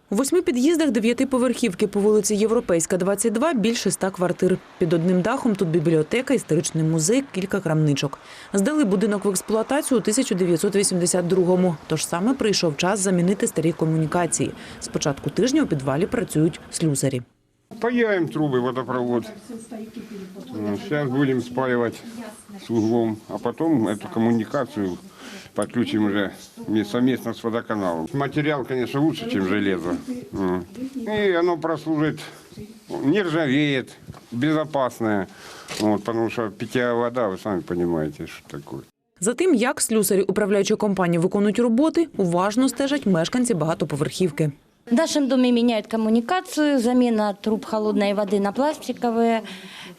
У 8 під'їздах 9-поверхівки по вулиці Європейська, 22 більше 100 квартир. Під одним дахом тут бібліотека, історичний музей, кілька крамничок. Здали будинок в експлуатацію у 1982-му, тож саме прийшов час замінити старі комунікації. З початку тижня у підвалі працюють слюсарі. Паяем трубы, водопровод. Сейчас будем спаивать с углом, а потом эту коммуникацию подключим уже совместно с водоканалом. Материал, конечно, лучше, чем железо. И оно прослужит, не ржавеет, безопасное, потому что питьевая вода, вы сами понимаете, что такое. За тим, як слюсарі управляючої компанії виконують роботи, уважно стежать мешканці багатоповерхівки. В нашем доме меняют коммуникацию, замена труб холодной воды на пластиковые.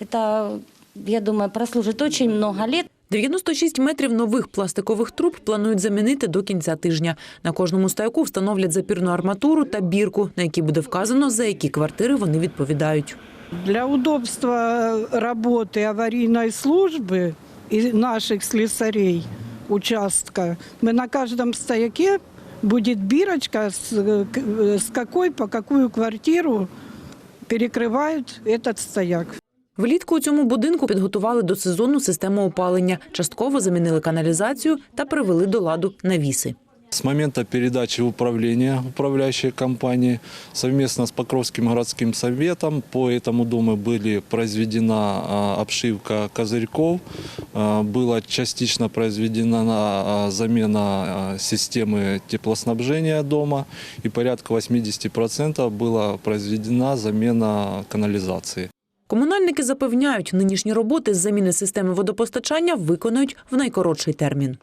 Это, я думаю, прослужит очень много лет. 96 метрів нових пластикових труб планують замінити до кінця тижня. На кожному стояку встановлять запірну арматуру та бірку, на якій буде вказано, за які квартири вони відповідають. Для удобства работы аварийной службы и наших слесарей участка мы на каждом стояке будет бирочка, с какой по какую квартиру перекрывают этот стояк. Влітку у цьому будинку підготували до сезону систему опалення, частково замінили каналізацію та привели до ладу навіси. С момента передачи управления управляющей компании совместно с Покровским городским советом по этому дому были произведена обшивка козырьков, была частично произведена замена системы теплоснабжения дома и порядка 80% была произведена замена канализации. Комунальники запевняють, нинішні роботи з заміни системи водопостачання виконають в найкоротший термін.